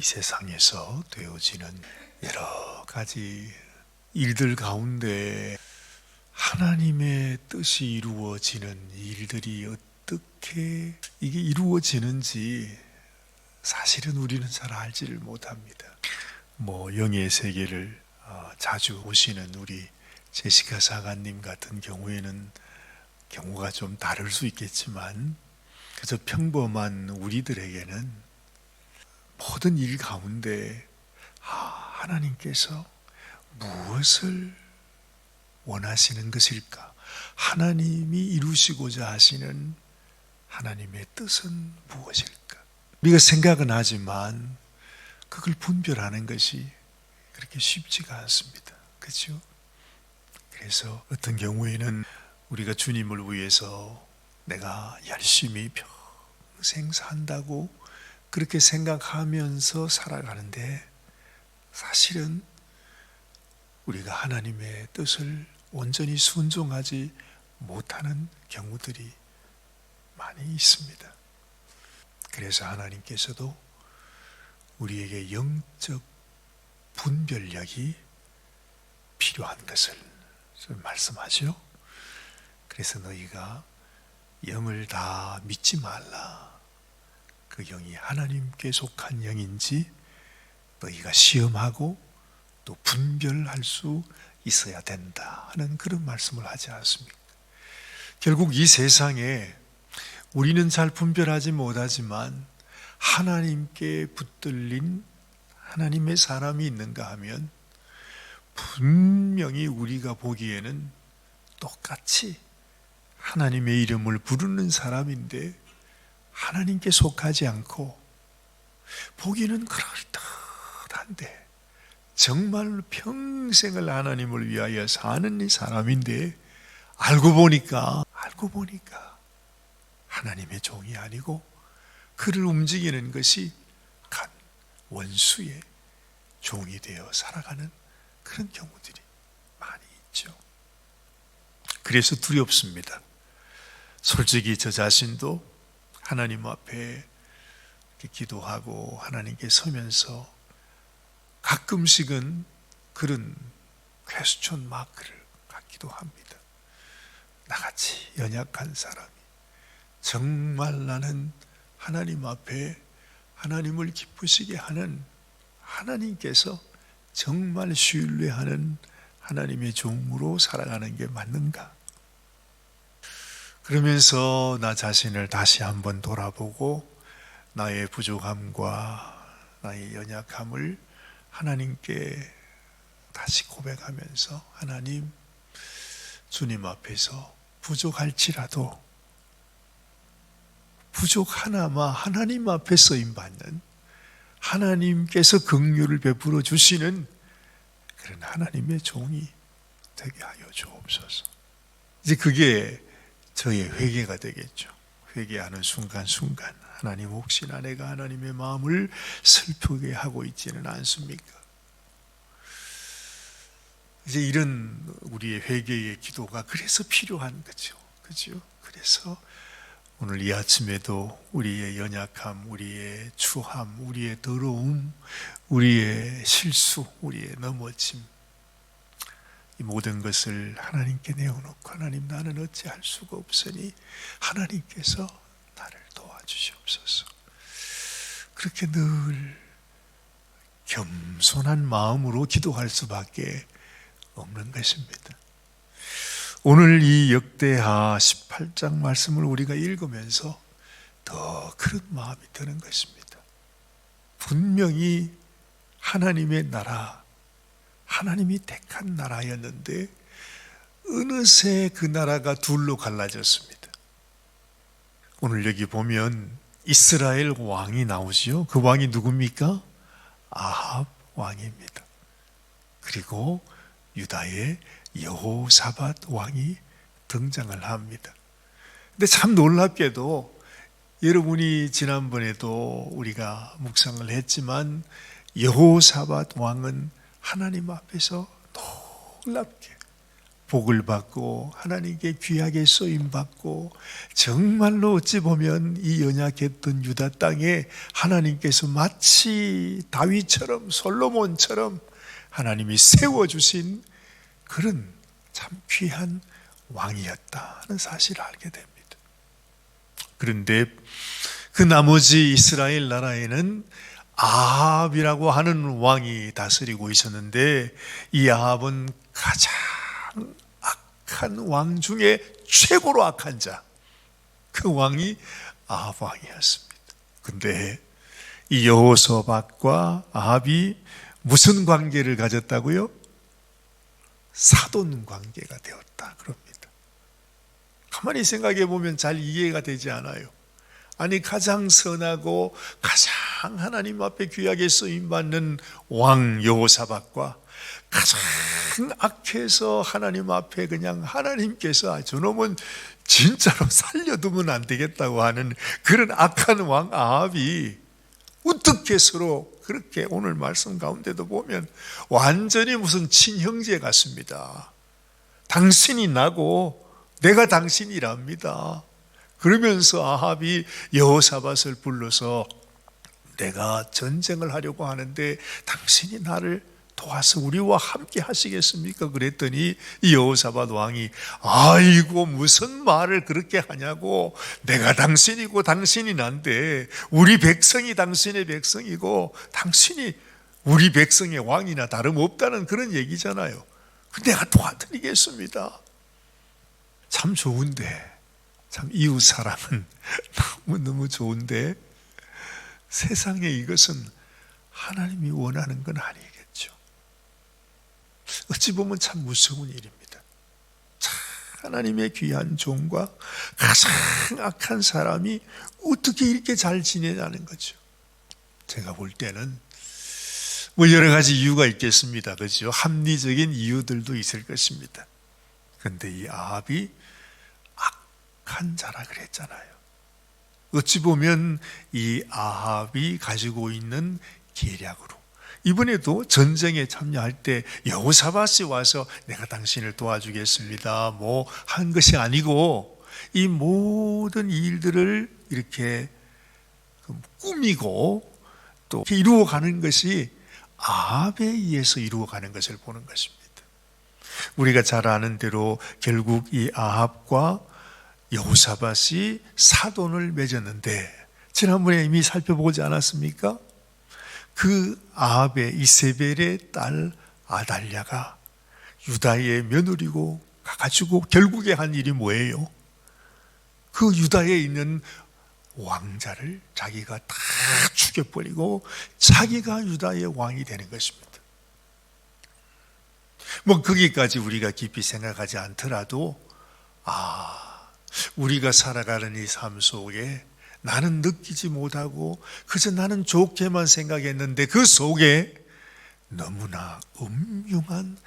세상에서 되어지는 여러 가지 일들 가운데 하나님의 뜻이 이루어지는 일들이 어떻게 이게 이루어지는지 사실은 우리는 잘 알지를 못합니다. 영의 세계를 자주 오시는 우리 제시카 사가님 같은 경우에는 경우가 좀 다를 수 있겠지만 그저 평범한 우리들에게는 모든 일 가운데 하나님께서 무엇을 원하시는 것일까? 하나님이 이루시고자 하시는 하나님의 뜻은 무엇일까? 우리가 생각은 하지만 그걸 분별하는 것이 그렇게 쉽지가 않습니다. 그렇죠? 그래서 어떤 경우에는 우리가 주님을 위해서 내가 열심히 평생 산다고 그렇게 생각하면서 살아가는데 사실은 우리가 하나님의 뜻을 온전히 순종하지 못하는 경우들이 많이 있습니다. 그래서 하나님께서도 우리에게 영적 분별력이 필요한 것을 말씀하죠. 그래서 너희가 영을 다 믿지 말라. 그 영이 하나님께 속한 영인지 너희가 시험하고 또 분별할 수 있어야 된다 하는 그런 말씀을 하지 않습니까? 결국 이 세상에 우리는 잘 분별하지 못하지만 하나님께 붙들린 하나님의 사람이 있는가 하면 분명히 우리가 보기에는 똑같이 하나님의 이름을 부르는 사람인데 하나님께 속하지 않고 보기는 그럴듯한데 정말 평생을 하나님을 위하여 사는 이 사람인데 알고 보니까 하나님의 종이 아니고 그를 움직이는 것이 간 원수의 종이 되어 살아가는 그런 경우들이 많이 있죠. 그래서 두렵습니다. 솔직히 저 자신도 하나님 앞에 기도하고 하나님께 서면서 가끔씩은 그런 퀘스천 마크를 갖기도 합니다. 나같이 연약한 사람이 정말 나는 하나님 앞에 하나님을 기쁘시게 하는 하나님께서 정말 신뢰하는 하나님의 종으로 살아가는 게 맞는가? 그러면서 나 자신을 다시 한번 돌아보고 나의 부족함과 나의 연약함을 하나님께 다시 고백하면서 하나님, 주님 앞에서 부족할지라도 부족 하나마 하나님 앞에 쓰임받는 하나님께서 긍휼을 베풀어 주시는 그런 하나님의 종이 되게 하여 주옵소서. 이제 그게 저의 회개가 되겠죠. 회개하는 순간순간 하나님, 혹시나 내가 하나님의 마음을 슬프게 하고 있지는 않습니까? 이제 이런 우리의 회개의 기도가 그래서 필요한 거죠. 그죠? 그래서 오늘 이 아침에도 우리의 연약함, 우리의 추함, 우리의 더러움, 우리의 실수, 우리의 넘어짐, 이 모든 것을 하나님께 내어놓고 하나님, 나는 어찌할 수가 없으니 하나님께서 나를 도와주시옵소서. 그렇게 늘 겸손한 마음으로 기도할 수밖에 없는 것입니다. 오늘 이 역대하 18장 말씀을 우리가 읽으면서 더 그런 마음이 드는 것입니다. 분명히 하나님의 나라, 하나님이 택한 나라였는데 어느새 그 나라가 둘로 갈라졌습니다. 오늘 여기 보면 이스라엘 왕이 나오지요. 그 왕이 누굽니까? 아합 왕입니다. 그리고 유다의 여호사밧 왕이 등장을 합니다. 근데 참 놀랍게도 여러분이 지난번에도 우리가 묵상을 했지만 여호사밧 왕은 하나님 앞에서 놀랍게 복을 받고 하나님께 귀하게 쓰임받고 정말로 어찌 보면 이 연약했던 유다 땅에 하나님께서 마치 다윗처럼 솔로몬처럼 하나님이 세워주신 그런 참 귀한 왕이었다는 사실을 알게 됩니다. 그런데 그 나머지 이스라엘 나라에는 아합이라고 하는 왕이 다스리고 있었는데 이 아합은 가장 악한 왕 중에 최고로 악한 자, 그 왕이 아합 왕이었습니다. 그런데 이 여호사밧과 아합이 무슨 관계를 가졌다고요? 사돈 관계가 되었다 그럽니다. 가만히 생각해 보면 잘 이해가 되지 않아요. 아니 가장 선하고 가장 하나님 앞에 귀하게 쓰임받는 왕 여호사밧과 가장 악해서 하나님 앞에 그냥 하나님께서 저놈은 진짜로 살려두면 안 되겠다고 하는 그런 악한 왕 아합이 어떻게 서로 그렇게 오늘 말씀 가운데도 보면 완전히 무슨 친형제 같습니다. 당신이 나고 내가 당신이랍니다. 그러면서 아합이 여호사밧을 불러서 내가 전쟁을 하려고 하는데 당신이 나를 도와서 우리와 함께 하시겠습니까? 그랬더니 이 여호사밧 왕이 아이고 무슨 말을 그렇게 하냐고, 내가 당신이고 당신이 난데 우리 백성이 당신의 백성이고 당신이 우리 백성의 왕이나 다름없다는 그런 얘기잖아요. 내가 도와드리겠습니다. 참 좋은데, 참 이웃사랑은 너무너무 좋은데 세상에 이것은 하나님이 원하는 건 아니겠죠. 어찌 보면 참 무서운 일입니다. 참 하나님의 귀한 종과 가장 악한 사람이 어떻게 이렇게 잘 지내냐는 거죠. 제가 볼 때는 뭐 여러 가지 이유가 있겠습니다. 그렇죠? 합리적인 이유들도 있을 것입니다. 그런데 이 아합이 악한 자라 그랬잖아요. 어찌 보면 이 아합이 가지고 있는 계략으로 이번에도 전쟁에 참여할 때 여호사밧이 와서 내가 당신을 도와주겠습니다 뭐 한 것이 아니고 이 모든 일들을 이렇게 꾸미고 또 이루어가는 것이 아합에 의해서 이루어가는 것을 보는 것입니다. 우리가 잘 아는 대로 결국 이 아합과 여호사밧이 사돈을 맺었는데 지난번에 이미 살펴보지 않았습니까? 그 아합의 이세벨의 딸 아달랴가 유다의 며느리고 가가지고 결국에 한 일이 뭐예요? 그 유다에 있는 왕자를 자기가 다 죽여버리고 자기가 유다의 왕이 되는 것입니다. 뭐 거기까지 우리가 깊이 생각하지 않더라도 우리가 살아가는 이 삶 속에 나는 느끼지 못하고 그저 나는 좋게만 생각했는데 그 속에 너무나 음흉한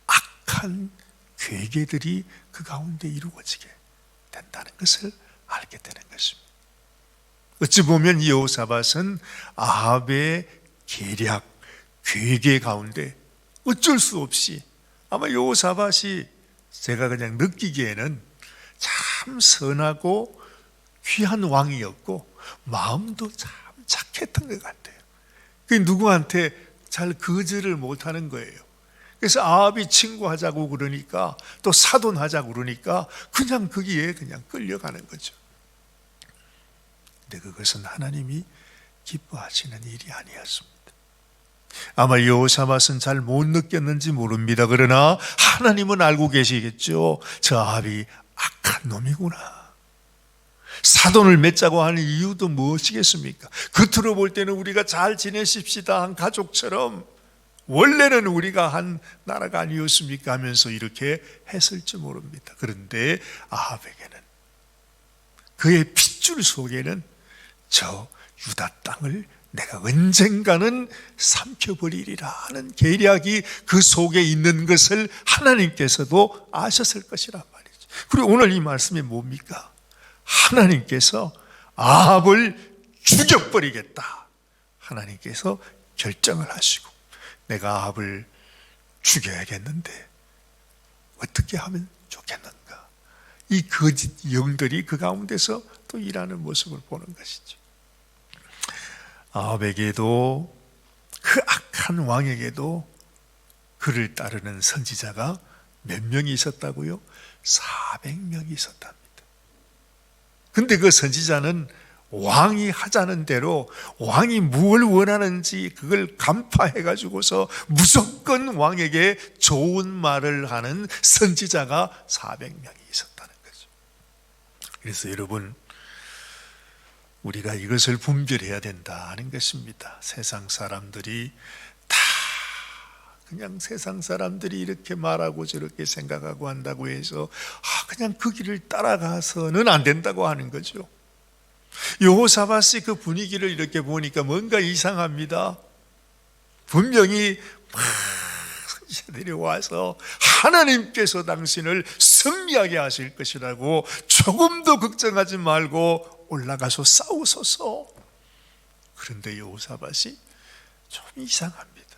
악한 괴계들이 그 가운데 이루어지게 된다는 것을 알게 되는 것입니다. 어찌 보면 이 여호사밧은 아합의 계략, 괴계 가운데 어쩔 수 없이 아마 여호사밧이 제가 그냥 느끼기에는 참 선하고 귀한 왕이었고 마음도 참 착했던 것 같아요. 그 누구한테 잘 거절을 못하는 거예요. 그래서 아합이 친구하자고 그러니까 또 사돈하자고 그러니까 그냥 거기에 그냥 끌려가는 거죠. 근데 그것은 하나님이 기뻐하시는 일이 아니었습니다. 아마 여호사밧은 잘 못 느꼈는지 모릅니다. 그러나 하나님은 알고 계시겠죠. 저 아합이 악한 놈이구나. 사돈을 맺자고 하는 이유도 무엇이겠습니까? 겉으로 볼 때는 우리가 잘 지내십시다 한 가족처럼 원래는 우리가 한 나라가 아니었습니까 하면서 이렇게 했을지 모릅니다. 그런데 아합에게는 그의 핏줄 속에는 저 유다 땅을 내가 언젠가는 삼켜버리리라 하는 계략이 그 속에 있는 것을 하나님께서도 아셨을 것이란 말이죠. 그리고 오늘 이 말씀이 뭡니까? 하나님께서 아합을 죽여버리겠다. 하나님께서 결정을 하시고 내가 아합을 죽여야겠는데 어떻게 하면 좋겠는가? 이 거짓 영들이 그 가운데서 또 일하는 모습을 보는 것이죠. 아합에게도, 그 악한 왕에게도 그를 따르는 선지자가 몇 명이 있었다고요? 400명이 있었답니다. 근데 그 선지자는 왕이 하자는 대로, 왕이 무엇을 원하는지 그걸 간파해가지고서 무조건 왕에게 좋은 말을 하는 선지자가 400명이 있었다는 거죠. 그래서 여러분, 우리가 이것을 분별해야 된다는 것입니다. 세상 사람들이 다 그냥 세상 사람들이 이렇게 말하고 저렇게 생각하고 한다고 해서 그냥 그 길을 따라가서는 안 된다고 하는 거죠. 여호사밧이 그 분위기를 이렇게 보니까 뭔가 이상합니다. 분명히 선지자들이 와서 하나님께서 당신을 승리하게 하실 것이라고 조금도 걱정하지 말고 올라가서 싸우소서. 그런데 여호사밧이 좀 이상합니다.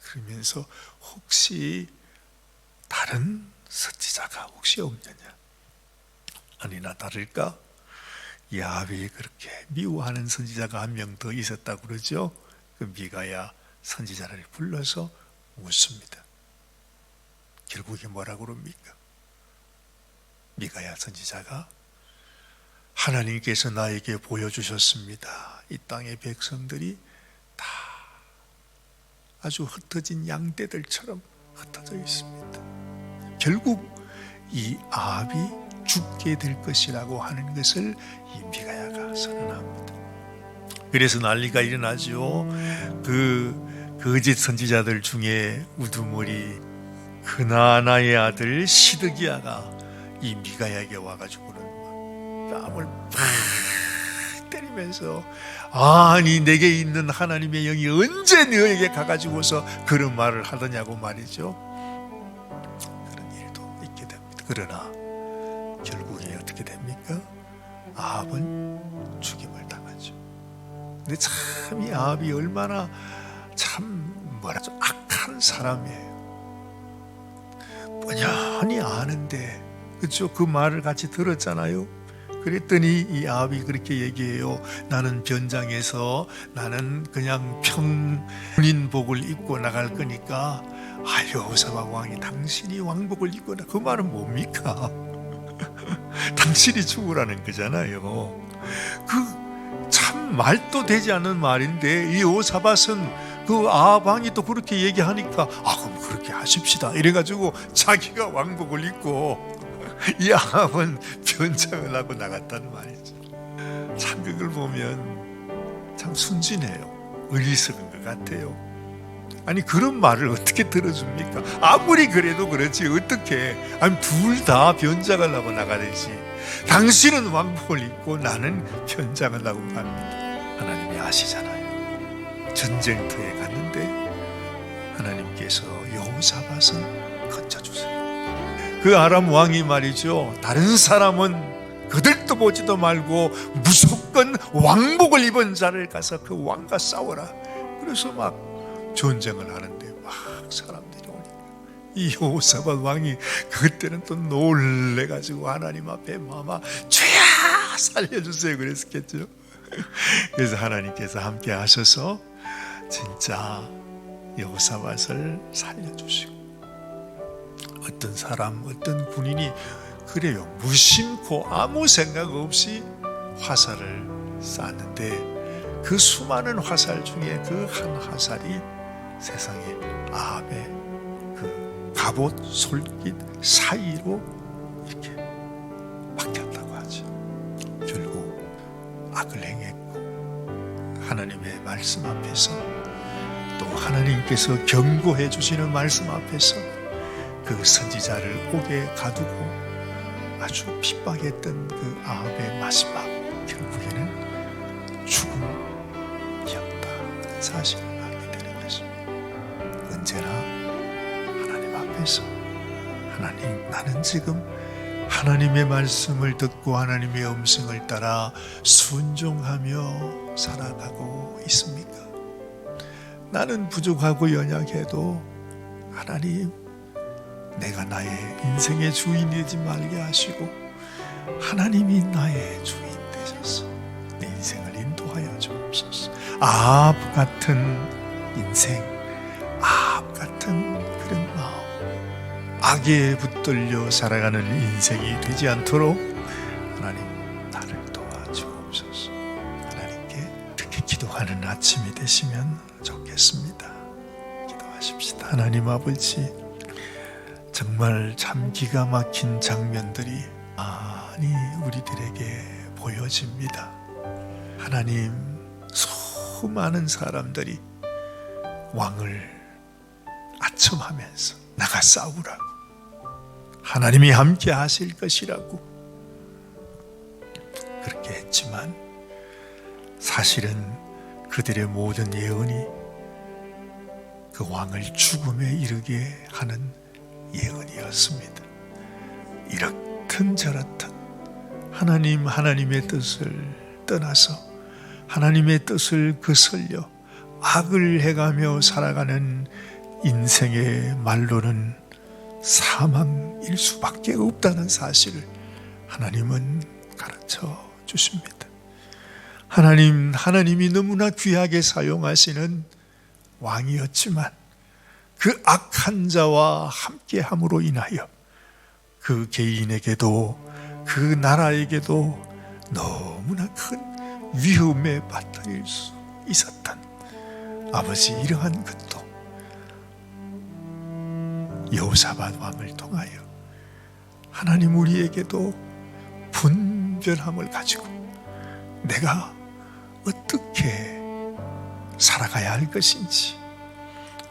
그러면서 혹시 다른 선지자가 혹시 없느냐? 아니나 다를까? 야합이 그렇게 미워하는 선지자가 한 명 더 있었다고 그러죠. 그 미가야 선지자를 불러서 묻습니다. 결국에 뭐라고 그럽니까? 미가야 선지자가 하나님께서 나에게 보여주셨습니다. 이 땅의 백성들이 다 아주 흩어진 양떼들처럼 흩어져 있습니다. 결국 이 아합이 죽게 될 것이라고 하는 것을 이 미가야가 선언합니다. 그래서 난리가 일어나죠. 그 거짓 선지자들 중에 우두머리 그나나의 아들 시드기야가 이 미가야에게 와가지고는 뺨을 팍 때리면서, 아니 내게 있는 하나님의 영이 언제 너에게 가가지고서 그런 말을 하더냐고 말이죠. 그런 일도 있게 됩니다. 그러나 결국에 어떻게 됩니까? 아합은 죽임을 당하죠. 근데 참 이 아합이 얼마나 참 뭐라죠? 악한 사람이에요. 뻔히 아는데, 그렇죠? 그 말을 같이 들었잖아요. 그랬더니 이 아합이 그렇게 얘기해요. 나는 변장해서 나는 그냥 평민복을 입고 나갈 거니까, 여호사밧 왕이 당신이 왕복을 입고 그 말은 뭡니까? 당신이 죽으라는 거잖아요. 그 참 말도 되지 않는 말인데 이 여호사밧은 그 아합 왕이 또 그렇게 얘기하니까 그럼 그렇게 하십시다 이래가지고 자기가 왕복을 입고 이 아합은 변장을 하고 나갔다는 말이죠. 참 그걸 보면 참 순진해요. 어리석은 것 같아요. 아니 그런 말을 어떻게 들어줍니까? 아무리 그래도 그렇지 어떻게, 아니 둘 다 변장을 하고 나가듯이 당신은 왕복을 입고 나는 변장을 하고 갑니다. 하나님이 아시잖아요. 전쟁터에 갔는데 하나님께서 여호사밧은 건져주세요. 그 아람 왕이 말이죠, 다른 사람은 그들도 보지도 말고 무조건 왕복을 입은 자를 가서 그 왕과 싸워라. 그래서 막 전쟁을 하는데 막 사람들이 오니까 이 여호사밧 왕이 그때는 또 놀래가지고 하나님 앞에 마마 주야 살려주세요 그랬겠죠. 그래서 하나님께서 함께 하셔서 진짜 여호사밧을 살려주시고, 어떤 사람 어떤 군인이 그래요 무심코 아무 생각 없이 화살을 쐈는데 그 수많은 화살 중에 그 한 화살이 세상에 아합의 그 갑옷 솔깃 사이로 이렇게 바뀌었다고 하죠. 결국 악을 행했고 하나님의 말씀 앞에서, 또 하나님께서 경고해 주시는 말씀 앞에서 그 선지자를 옥에 가두고 아주 핍박했던 그 아합의 마지막 결국에는 죽음이었다 사실을 알게 되는 것입니다. 언제나 하나님 앞에서 하나님, 나는 지금 하나님의 말씀을 듣고 하나님의 음성을 따라 순종하며 살아가고 있습니까? 나는 부족하고 연약해도 하나님, 내가 나의 인생의 주인이 되지 말게 하시고 하나님이 나의 주인 되셔서 내 인생을 인도하여 주옵소서. 아합 같은 인생, 아합 같은 그런 마음, 악에 붙들려 살아가는 인생이 되지 않도록 하나님 나를 도와주옵소서. 하나님께 그렇게 기도하는 아침이 되시면 좋겠습니다. 기도하십시다. 하나님 아버지, 정말 참 기가 막힌 장면들이 많이 우리들에게 보여집니다. 하나님, 수많은 사람들이 왕을 아첨하면서 나가 싸우라고, 하나님이 함께 하실 것이라고 그렇게 했지만 사실은 그들의 모든 예언이 그 왕을 죽음에 이르게 하는 예언이었습니다. 이렇든 저렇든 하나님의 뜻을 떠나서 하나님의 뜻을 거슬려 악을 해가며 살아가는 인생의 말로는 사망일 수밖에 없다는 사실을 하나님은 가르쳐 주십니다. 하나님이 너무나 귀하게 사용하시는 왕이었지만 그 악한 자와 함께함으로 인하여 그 개인에게도 그 나라에게도 너무나 큰 위험에 빠뜨릴 수 있었던 아버지, 이러한 것도 여호사밧 왕을 통하여 하나님 우리에게도 분별함을 가지고 내가 어떻게 살아가야 할 것인지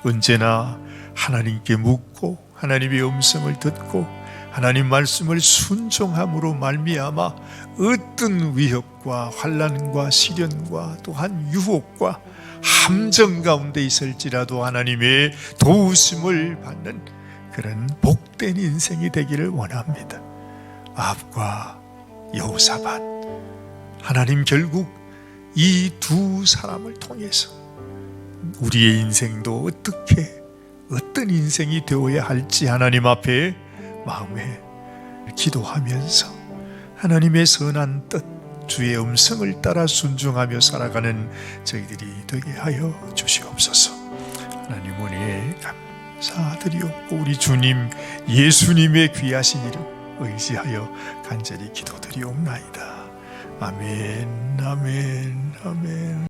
언제나 하나님께 묻고 하나님의 음성을 듣고 하나님 말씀을 순종함으로 말미암아 어떤 위협과 환난과 시련과 또한 유혹과 함정 가운데 있을지라도 하나님의 도우심을 받는 그런 복된 인생이 되기를 원합니다. 아합과 여호사밧, 하나님 결국 이 두 사람을 통해서 우리의 인생도 어떤 인생이 되어야 할지 하나님 앞에 마음에 기도하면서 하나님의 선한 뜻, 주의 음성을 따라 순종하며 살아가는 저희들이 되게 하여 주시옵소서. 하나님 은혜 감사드리옵고 우리 주님 예수님의 귀하신 이름 의지하여 간절히 기도드리옵나이다. 아멘, 아멘, 아멘.